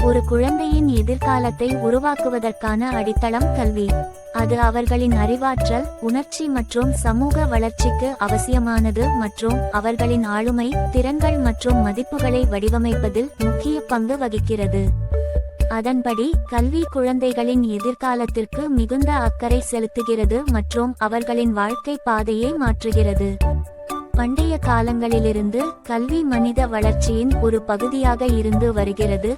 ஒரு குழந்தையின் எதிர்காலத்தை உருவாக்குவதற்கான அடித்தளம் கல்வி. அது அவர்களின் அறிவாற்றல், உணர்ச்சி மற்றும் சமூக வளர்ச்சிக்கு அவசியமானது மற்றும் அவர்களின் ஆளுமை, திறன்கள் மற்றும் மதிப்புகளை வடிவமைப்பதில் முக்கிய பங்கு வகிக்கிறது. அதன்படி கல்வி குழந்தைகளின் எதிர்காலத்திற்கு மிகுந்த அக்கறை செலுத்துகிறது மற்றும் அவர்களின் வாழ்க்கை பாதையை மாற்றுகிறது. பண்டைய காலங்களிலிருந்து கல்வி மனித வளர்ச்சியின் ஒரு பகுதியாக இருந்து வருகிறது.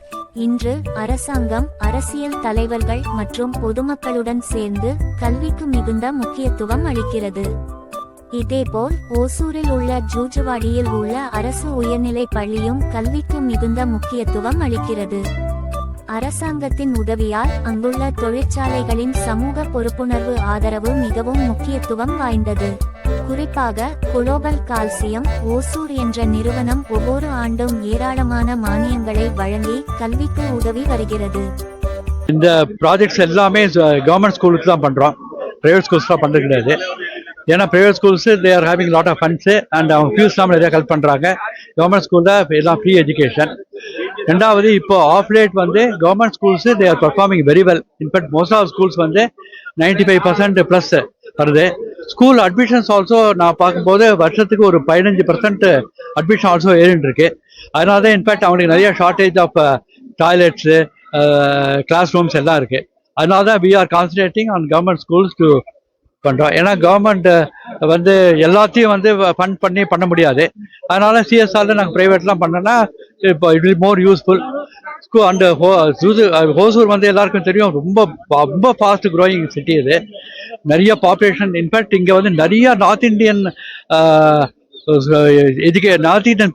இன்று அரசாங்கம், அரசியல் தலைவர்கள் மற்றும் பொதுமக்களுடன் சேர்ந்து கல்விக்கு மிகுந்த முக்கியத்துவம் அளிக்கிறது. இதேபோல் ஓசூரில் உள்ள ஜூஜுவாடியில் உள்ள அரசு உயர்நிலைப் பள்ளியும் கல்விக்கு மிகுந்த முக்கியத்துவம் அளிக்கிறது. அரசாங்கத்தின் உதவியால் அங்குள்ள தொழிற்சாலைகளின் சமூக பொறுப்புணர்வு ஆதரவு மிகவும் முக்கியத்துவம் வாய்ந்தது. குறிப்பாக குளோபல் கால்சியம் ஓசூர் என்ற நிறுவனம் ஒவ்வொரு ஆண்டும் ஏராளமான மானியங்களை வழங்கி கல்விக்கு உதவி வருகிறது. இந்த ப்ராஜெக்ட்ஸ் எல்லாமே கவர்மெண்ட் ஸ்கூலுக்கு தான் பண்றோம், பிரைவேட் ஸ்கூல்ஸ்லாம் பண்றது கிடையாது. ஏன்னா private schools they are having lot of funds and அவங்க ஃபீஸ்லாம் நிறைய ஹெல்ப் பண்றாங்க. கவர்மெண்ட் ஸ்கூல்ல எல்லாம் ஃப்ரீ எஜுகேஷன். ரெண்டாவது, இப்போ of late government schools they are performing very well. In fact most of schools 95% plus வருது. ஸ்கூல் அட்மிஷன்ஸ் ஆல்சோ நான் பார்க்கும்போது வருஷத்துக்கு ஒரு 15% அட்மிஷன் ஆல்சோ ஏறிட்டு இருக்கு. அதனால தான் இன்ஃபேக்ட் அவங்களுக்கு நிறைய shortage of toilets, class rooms எல்லாம் இருக்கு. அதனால தான் we are concentrating on government schools to பண்றோம். ஏன்னா கவர்மெண்ட் எல்லாத்தையும் ஃபண்ட் பண்ண முடியாது. அதனால சிஎஸ்ஆர்ல நாங்கள் பிரைவேட்லாம் பண்ணோன்னா இப்போ it will more useful. School and Hosur எல்லாருக்கும் தெரியும், ரொம்ப ரொம்ப ஃபாஸ்ட் க்ரோயிங் சிட்டி. இது நிறைய பாப்புலேஷன். இன்ஃபேக்ட் இங்கே நிறைய north Indian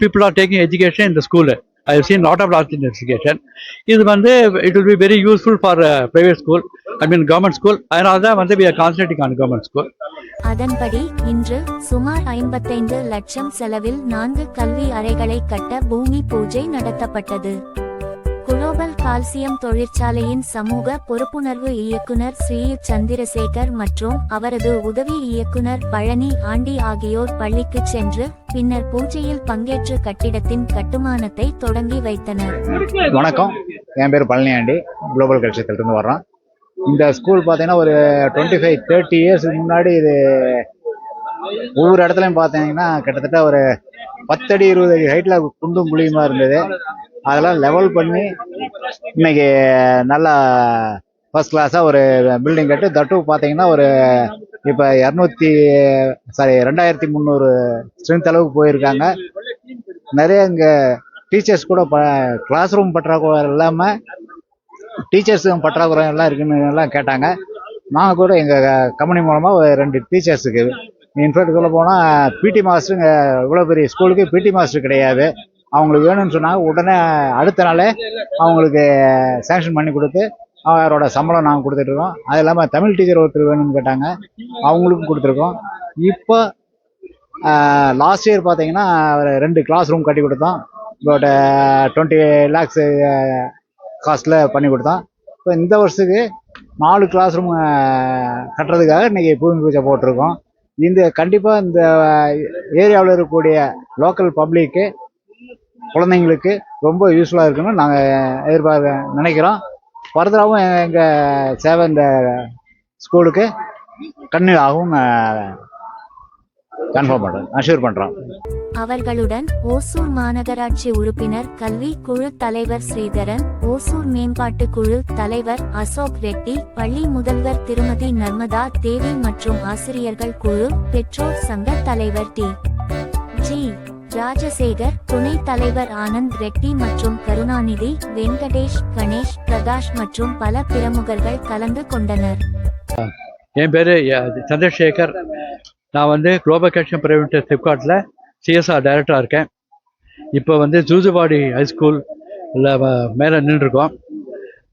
people are taking education இந்த school. I have seen lot of North Indian education. இது it will be very useful for private school, government school. அதனால தான் we are concentrating on government school. அதன்படி இன்று சுமார் 55 லட்சம் செலவில் 4 கல்வி அறைகளை கட்ட பூமி பூஜை நடத்தப்பட்டது. குளோபல் கால்சியம் தொழிற்சாலையின் சமூக பொறுப்புணர்வு இயக்குனர் ஸ்ரீயுத் சந்திரசேகர் மற்றும் அவரது உதவி இயக்குனர் பழனி ஆண்டி ஆகியோர் பள்ளிக்கு சென்று பின்னர் பூஜையில் பங்கேற்று கட்டிடத்தின் கட்டுமானத்தை தொடங்கி வைத்தனர். வணக்கம், என் பேர் பழனி ஆண்டி, குளோபல் கல்ச்சத்திலிருந்து வர்றோம். இந்த ஸ்கூல் பார்த்தீங்கன்னா ஒரு 25-30 இயர்ஸ்க்கு முன்னாடி இது ஒவ்வொரு இடத்துலையும் பார்த்தீங்கன்னா கிட்டத்தட்ட ஒரு 10 அடி 20 அடி ஹைட்டில் குண்டும் குழியுமா இருந்தது. அதெல்லாம் லெவல் பண்ணி இன்னைக்கு நல்லா ஃபர்ஸ்ட் கிளாஸாக ஒரு பில்டிங் கட்டு தட்டு பார்த்தீங்கன்னா ஒரு இப்போ 2300 ஸ்ட்ரென்த் அளவுக்கு போயிருக்காங்க. நிறைய இங்கே டீச்சர்ஸ் கூட கிளாஸ் ரூம் பற்றாக்குறை இல்லாமல் டீச்சர்ஸும் பற்றாக்குறை எல்லாம் இருக்குன்னு எல்லாம் கேட்டாங்க. நாங்கள் கூட எங்கள் கம்பெனி மூலமாக ஒரு 2 டீச்சர்ஸுக்கு இன்ஃபேக்ட் சொல்ல போனால் பிடி மாஸ்டருங்க, இவ்வளோ பெரிய ஸ்கூலுக்கு பிடி மாஸ்டர் கிடையாது. அவங்களுக்கு வேணும்னு சொன்னாங்க. உடனே அடுத்த நாளே அவங்களுக்கு சேங்ஷன் பண்ணி கொடுத்து அவரோட சம்பளம் நாங்கள் கொடுத்துட்ருக்கோம். அது இல்லாமல் தமிழ் டீச்சர் ஒருத்தர் வேணும்னு கேட்டாங்க, அவங்களுக்கும் கொடுத்துருக்கோம். இப்போ லாஸ்ட் இயர் பார்த்தீங்கன்னா 2 கிளாஸ் ரூம் கட்டி கொடுத்தோம். பட் 20 lakhs காஸ்ட்டில் பண்ணி கொடுத்தோம். இப்போ இந்த வருஷத்துக்கு 4 கிளாஸ் ரூம் கட்டுறதுக்காக இன்றைக்கி பூமி பூஜை போட்டிருக்கோம். இந்த கண்டிப்பாக இந்த ஏரியாவில் இருக்கக்கூடிய லோக்கல் பப்ளிக்கு, குழந்தைங்களுக்கு ரொம்ப யூஸ்ஃபுல்லாக இருக்குன்னு நாங்கள் நினைக்கிறோம். ஃபர்தராகவும் எங்கள் சேவை இந்த ஸ்கூலுக்கு கன்னியூ ஆகும் கன்ஃபார்ம் பண்ணுறோம், அஷ்யூர் பண்ணுறோம். அவர்களுடன் ஓசூர் மாநகராட்சி உறுப்பினர் கல்வி குழு தலைவர் ஸ்ரீதரன், ஓசூர் மேம்பாட்டு குழு தலைவர் அசோக் ரெட்டி, பள்ளி முதல்வர் திருமதி நர்மதா தேவி மற்றும் ஆசிரியர்கள் குழு, பெற்றோர் சங்க தலைவர் டி.ஜி. ராஜசேகர், துணைத் தலைவர் ஆனந்த் ரெட்டி மற்றும் கருணாநிதி, வெங்கடேஷ், கணேஷ், பிரகாஷ் மற்றும் பல பிரமுகர்கள் கலந்து கொண்டனர். என் பேர் சந்திரசேகர். நான் குளோபல் கல்ச்சர் பிரைவேட் சிப்காட்டில் சிஎஸ்ஆர் டைரக்டராக இருக்கேன். இப்போ ஜூஜுவாடி ஹைஸ்கூல் மேலே நின்றுருக்கோம்.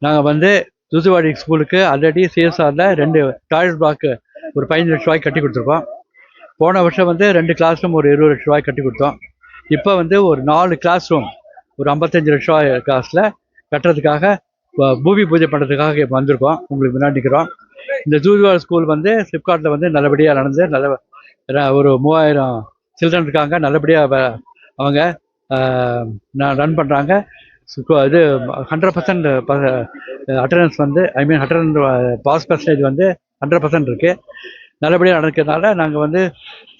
நாங்கள் ஜூஜுவாடி ஸ்கூலுக்கு ஆல்ரெடி சிஎஸ்ஆரில் 2 டாய்லெட் பிளாக்கு ஒரு 15 லட்ச ரூபாய்க்கு கட்டி கொடுத்துருக்கோம். போன வருஷம் 2 கிளாஸ் ரூம் ஒரு 20 லட்ச ரூபாய்க்கு கட்டி கொடுத்தோம். இப்போ ஒரு 4 கிளாஸ் ரூம் ஒரு 55 லட்ச ரூபாய் காசில் கட்டுறதுக்காக பூமி பூஜை பண்ணுறதுக்காக இப்போ வந்திருக்கோம், உங்களுக்கு முன்னாடி நிற்கிறோம். இந்த ஜூஜுவாடி ஸ்கூல் சிப்காட்டில் நல்லபடியாக நடந்து ஒரு 3000 சில்ட்ரன் இருக்காங்க. நல்லபடியாக அவங்க ரன் பண்ணுறாங்க. இது 100% அட்டண்டன்ஸ் வந்து அட்டண்டன்ஸ் பாஸ் பர்சன்டேஜ் வந்து 100% இருக்குது. நல்லபடியாக நடக்கிறதுனால நாங்கள் வந்து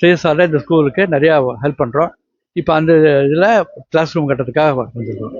சிஎஸ்ஆரில் இந்த ஸ்கூலுக்கு நிறையா ஹெல்ப் பண்ணுறோம். இப்போ அந்த இதில் கிளாஸ் ரூம் கட்டுறதுக்காக வந்துருக்கோம்.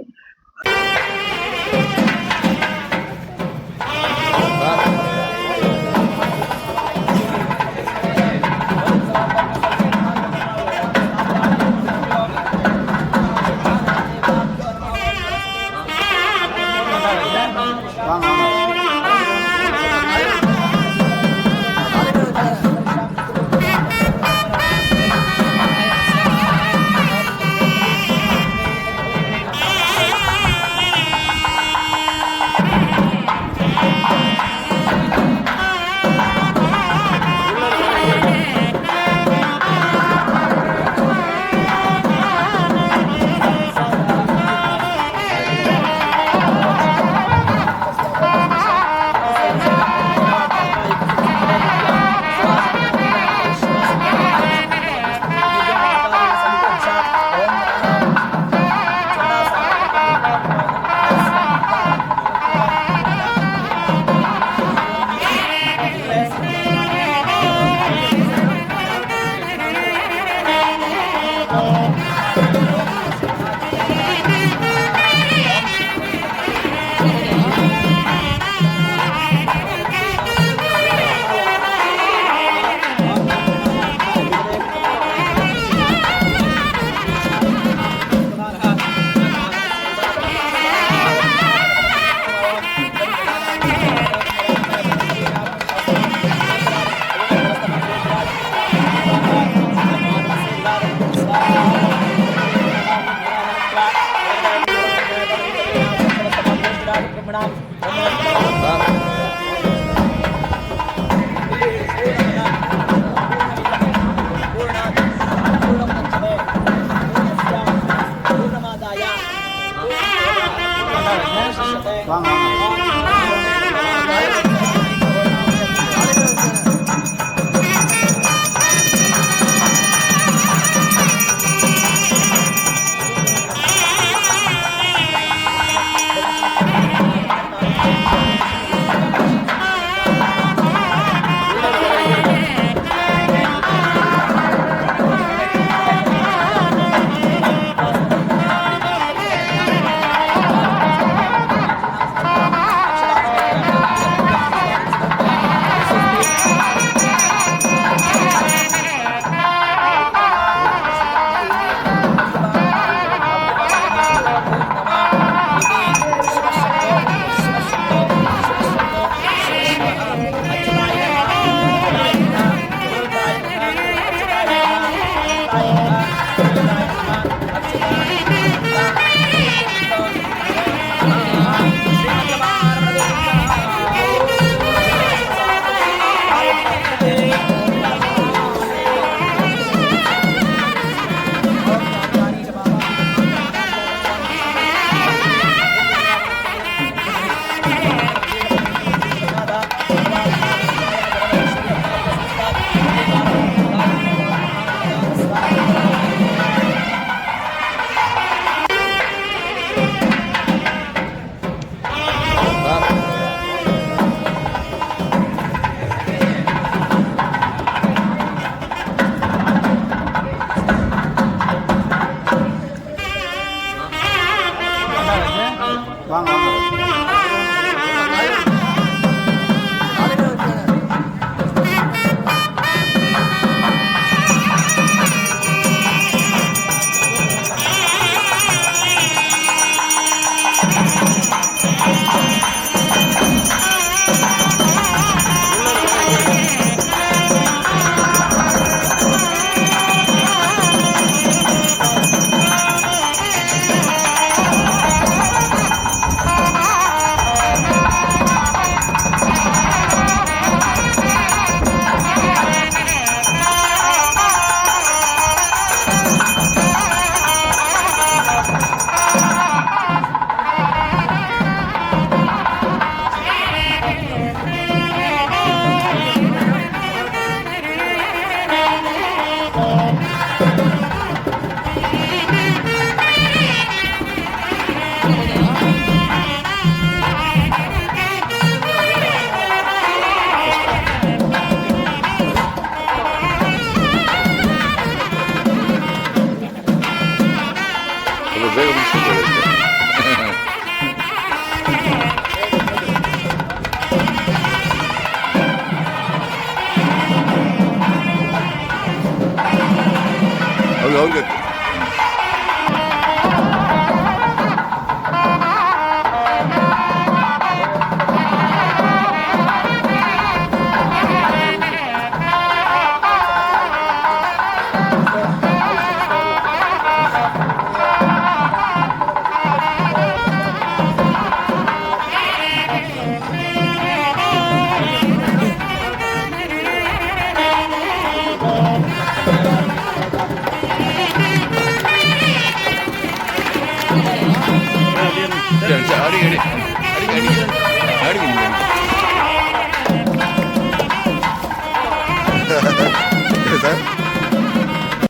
அவங்க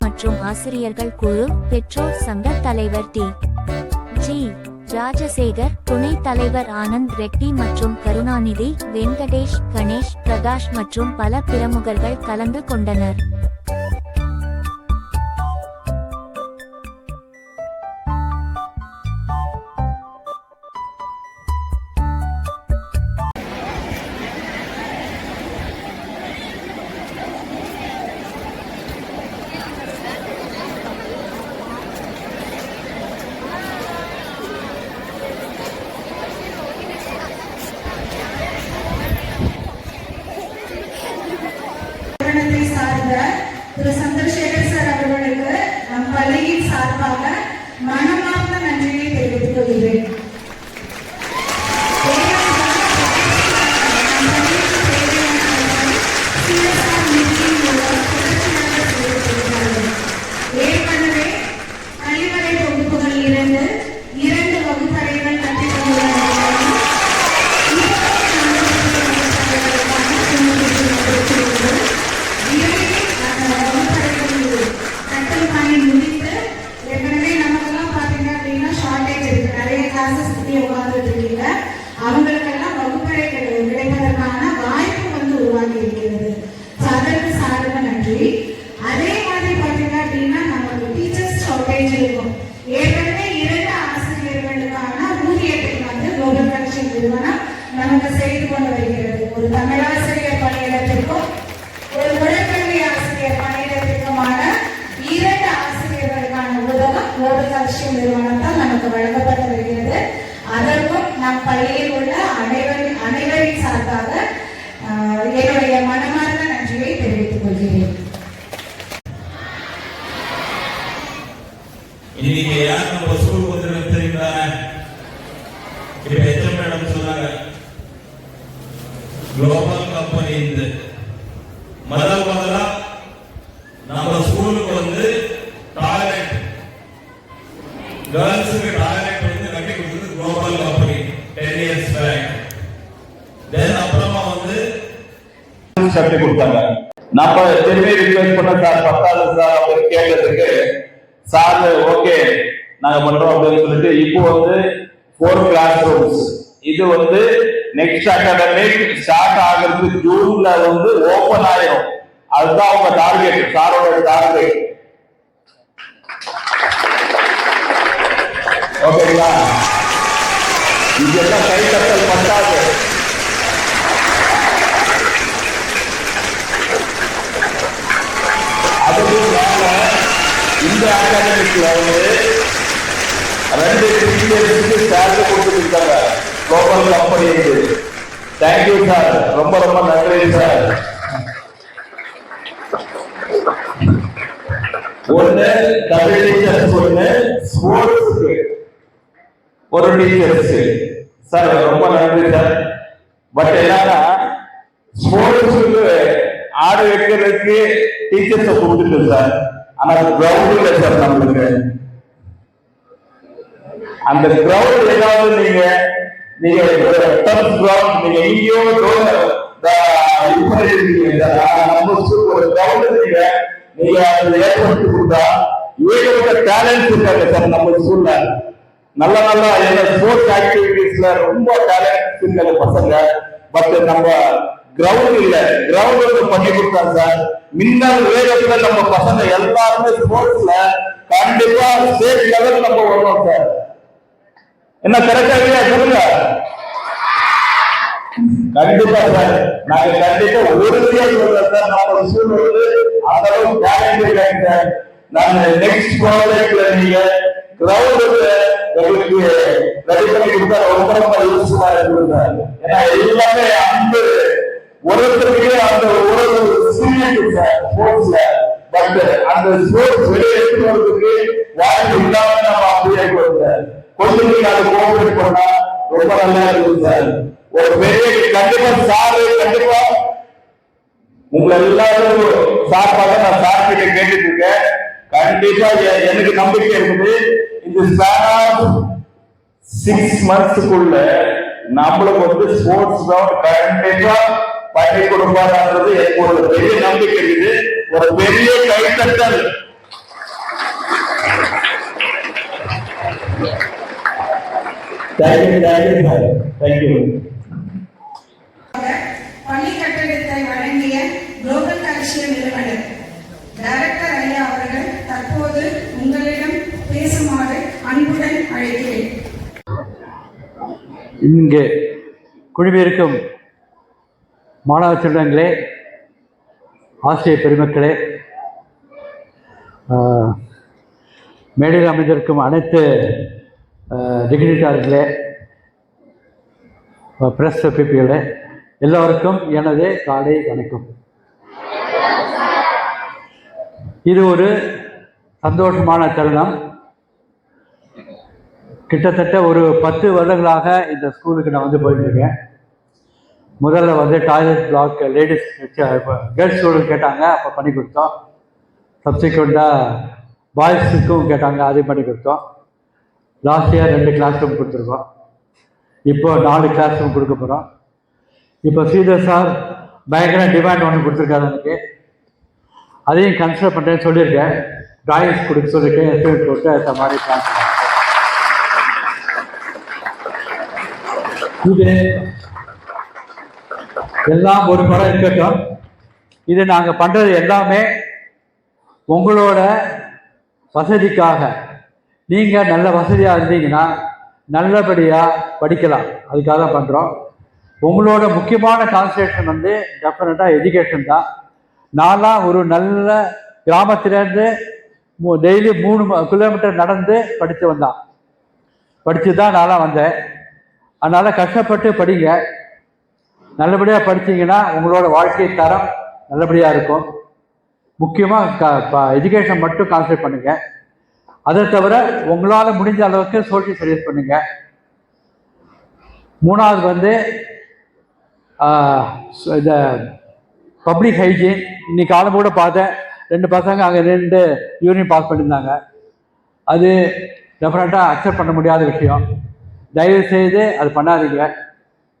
மற்றும் ஆசிரியர்கள் குழு, பெற்றோர் சங்க தலைவர் டி.ஜி. ராஜசேகர், துணைத் தலைவர் ஆனந்த் ரெட்டி மற்றும் கருணாநிதி, வெங்கடேஷ், கணேஷ், பிரகாஷ் மற்றும் பல பிரமுகர்கள் கலந்து கொண்டனர். திரு சந்திரசேகர் சார் அவர்களுக்கு நம் பள்ளியின் சார்பாக மனமார்ந்த நன்றியை தெரிவித்துக் கொள்கிறேன். ஏற்கனவே கழிவறை தொகுப்புகள் இருந்து 2 வகுப்பறைகள் கட்டிக் அவங்களுக்கெல்லாம் வகுப்பறை கிடைப்பதற்கான வாய்ப்பு உருவாகி இருக்கிறது. அதற்கு சார்பு நன்றி. அதே மாதிரி பார்த்தீங்க அப்படின்னா நமக்கு டீச்சர்ஸ் ஷார்டேஜ் இருக்கும். ஏற்கனவே 2 ஆசிரியர்களுக்கான ஊதியத்தை குளோபல் கனெக்ஷன் நிறுவனம் நமக்கு செய்து கொண்டு வருகிறது. ஒரு தமிழாசிரியர் பணியிடத்திற்கும் ஒரு உடற்கல்வி ஆசிரியர் பணியிடத்திற்குமான 2 ஆசிரியர்களுக்கான உதவும் குளோபல் கனெக்ஷன் நிறுவனத்தால் நமக்கு வழங்கப்பட்டு வருகிறது. அதற்கும் நம் பள்ளியில் உள்ள அனைவரின் சார்பாக என்னுடைய மனமார்ந்த நன்றியை தெரிவித்துக் கொள்கிறேன். இன்னைக்கு யார் நம்ம ஸ்கூல் வந்து தெரியுங்களா? இப்ப எத்தனை மேடம் சொன்னாங்க குளோபல் கம்பெனி முதலா நம்ம ஸ்கூலுக்கு வந்து டாய்லெட் கேர்ள்ஸுக்கு டாய்லெட் வந்து கட்டி கொடுத்தது குளோபல் கம்பெனி 10 years back. தென் அப்புறமா வந்து கட்டி கொடுத்தாங்க. நம்ம திரும்பி ரிக்வெஸ்ட் பண்ண சார் 10வது சார் அவங்க கேட்டதுக்கு சார் ஓகே நாங்க பண்றோம் அப்படின்னு சொல்லிட்டு இப்போ வந்து 4 கிளாஸ் ரூம்ஸ் இது வந்து நெக்ஸ்ட் அகாடமிக் ஸ்டார்ட் ஆகிறது ஜூன்ல வந்து ஓபன் ஆயிரும். அதுதான் அவங்க டார்கெட், சாரோட டார்கெட். ஓகேங்களா? இதெல்லாம் கை தட்டல் பத்தாது. அதுக்கு மேல இந்த அகாடமிக்ல வந்து 2 டீச்சர்ஸுக்கு சேலரி கொடுத்துருக்காங்க குளோபல் கம்பெனி. தேங்க்யூ சார், ரொம்ப ரொம்ப நன்றி சார். ஒன்னு தமிழ் டீச்சர்ஸ், ஒன்னு ஸ்போர்ட்ஸுக்கு ஒரு டீச்சர்ஸ். சார் ரொம்ப நன்றி சார். பட் என்னன்னா ஸ்போர்ட்ஸுக்கு ஆடு வைக்கிறதுக்கு டீச்சர்ஸை கொடுத்துட்டு சார், ஆனா கிரவுண்ட் இல்லை சார் நம்மளுக்கு. அந்த கிரவுண்ட் ஏதாவது நீங்க கிரவுண்ட் நீங்க எங்கேயோ நம்ம ஒரு கிரவுண்ட் நீங்க அதை ஏற்படுத்தி கொடுத்தா ஏகப்பட்ட டேலண்ட்ஸ் இருக்காங்க சார் நம்ம ஸ்கூல்ல. நல்ல நல்ல ஸ்போர்ட்ஸ் ஆக்டிவிட்டிஸ்ல ரொம்ப டேலண்ட்ஸ் இருக்காங்க பசங்க. பட் நம்ம கிரவுண்ட் இல்ல, கிரவுண்ட் பண்ணி கொடுத்தா சார் மின்னல் வேகத்துல நம்ம பசங்க எல்லாருமே ஸ்போர்ட்ஸ்ல கண்டிப்பா ஸ்டேட் லெவல் நம்ம வருவோம் சார். என்ன கரெக்டா இல்லையா சொல்லுங்க? கண்டிப்பா சார், நாங்க கண்டிப்பா உறுதியா சொல்றோம் சார். நம்ம ஸ்கூல் வந்து அந்த அளவுக்கு டேலண்ட் இருக்காங்க சார். நான் நெக்ஸ்ட் ப்ராஜெக்ட்ல நீங்க கிரவுண்ட் எங்களுக்கு ரெடி பண்ணி கொடுத்தா ரொம்ப ரொம்ப யூஸ்ஃபுல்லா இருக்குது. ஏன்னா எல்லாமே அந்த ஒருத்தருக்கே அந்த ஒரு ஸ்போர்ட்ஸ்ல பட் அந்த ஸ்போர்ட்ஸ் வெளியே எடுத்து வரதுக்கு வாய்ப்பு இல்லாம நம்ம அப்படியே கொஞ்சம் அதை கோஆபரேட் பண்ணா ரொம்ப நல்லா இருக்குது சார். ஒரு பெரிய கண்டிப்பா சாரு கண்டிப்பா உங்களை எல்லாரும் சார்பாக நான் சார் கிட்ட கேட்டுட்டு இருக்கேன். கண்டிப்பா எனக்கு நம்பிக்கை இருக்குது இந்த ஸ்பேன் 6 monthsக்குள்ள நம்மளுக்கு வந்து ஸ்போர்ட்ஸ் கிரவுண்ட் கண்டிப்பா பண்ணி கொடுப்பாருன்றது எனக்கு ஒரு பெரிய நம்பிக்கை இருக்குது. ஒரு பெரிய கைத்தட்டல். தேங்க்யூ. பள்ளி கட்டடத்தை வழங்கிய குளோபல் கல்ச்சர் நிறுவனர் டைரக்டர் ஐயா அவர்கள் தற்போது உங்களிடம் பேசுமாறு அன்புடன் அழைக்கிறேன். இங்கே குழுவிருக்கும் மாணவ செல்வங்களே, ஆசிரியர் பெருமக்களே, மேடையில் அமைந்திருக்கும் அனைத்து டிகிரிட்டார்களே, பிரஸ் பீப்பிளே, எல்லோருக்கும் எனது காலை வணக்கம். இது ஒரு சந்தோஷமான தருணம். கிட்டத்தட்ட ஒரு 10 வருடங்களாக இந்த ஸ்கூலுக்கு நான் வந்து போயிட்டுருக்கேன். முதல்ல வந்து டாய்லெட் பிளாக் லேடிஸ் கேர்ள்ஸ் ஸ்கூலுக்கு கேட்டாங்க, அப்போ பண்ணி கொடுத்தோம். சப்சிக்வெண்ட்டாக பாய்ஸுக்கும் கேட்டாங்க, அதையும் பண்ணி கொடுத்தோம். லாஸ்ட் இயர் 2 கிளாஸ் ரூம் கொடுத்துருக்கோம். இப்போ 4 கிளாஸ் ரூம் கொடுக்க போகிறோம். இப்போ ஸ்ரீதர் சார் பயங்கர டிமாண்ட் ஒன்று கொடுத்துருக்காரு எனக்கு. அதையும் கன்சிடர் பண்ணுறேன்னு சொல்லியிருக்கேன். டிராயிங்ஸ் கொடுக்க சொல்லியிருக்கேன். எஸ்டிமேட் போட்டு அந்த மாதிரி பிளான் பண்ணுறேன். இது எல்லாம் ஒரு படம் இருக்கட்டும். இது நாங்கள் பண்ணுறது எல்லாமே உங்களோட வசதிக்காக. நீங்கள் நல்ல வசதியாக இருந்தீங்கன்னா நல்லபடியாக படிக்கலாம், அதுக்காக தான் பண்ணுறோம். உங்களோட முக்கியமான கான்சன்ட்ரேஷன் வந்து டெஃபினட்டாக எஜுகேஷன் தான். நான்லாம் ஒரு நல்ல கிராமத்திலேருந்து டெய்லி 3 கிலோமீட்டர் நடந்து படித்து தான் நான்லாம் வந்தேன். அதனால் கஷ்டப்பட்டு படிங்க. நல்லபடியாக படித்தீங்கன்னா உங்களோட வாழ்க்கை தரம் நல்லபடியாக இருக்கும். முக்கியமாக எஜுகேஷன் மட்டும் கான்சன்ட்ரேட் பண்ணுங்கள். அதை தவிர உங்களால் முடிஞ்ச அளவுக்கு சோஷியல் சர்வீஸ் பண்ணுங்கள். 3வது வந்து இந்த பப்ளிக் ஹைஜீன். இன்னைக்கு காலம் கூட பார்த்தேன், 2 பசங்க அங்கே 2 யூரின் பாஸ் பண்ணியிருந்தாங்க. அது டெஃபினட்டாக அக்செப்ட் பண்ண முடியாத விஷயம். தயவு செய்து அது பண்ணாதீங்க.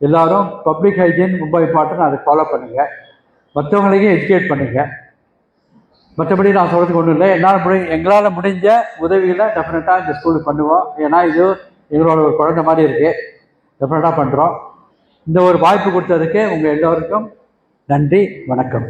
எல்லோரும் பப்ளிக் ஹைஜீன் ரொம்ப இம்பார்ட்டன்ட், அதை ஃபாலோ பண்ணுங்கள். மற்றவங்களையும் எஜுகேட் பண்ணுங்கள். மற்றபடி நான் சொல்கிறதுக்கு ஒன்றும் இல்லை. எங்களால் முடிஞ்ச உதவிகளை டெஃபினட்டாக இந்த ஸ்கூலுக்கு பண்ணுவோம். ஏன்னா இது எங்களோட ஒரு குழந்தை மாதிரி இருக்குது. டெஃபினட்டாக பண்ணுறோம். இந்த ஒரு வாய்ப்பு கொடுத்ததுக்கு உங்கள் எல்லோருக்கும் நன்றி, வணக்கம்.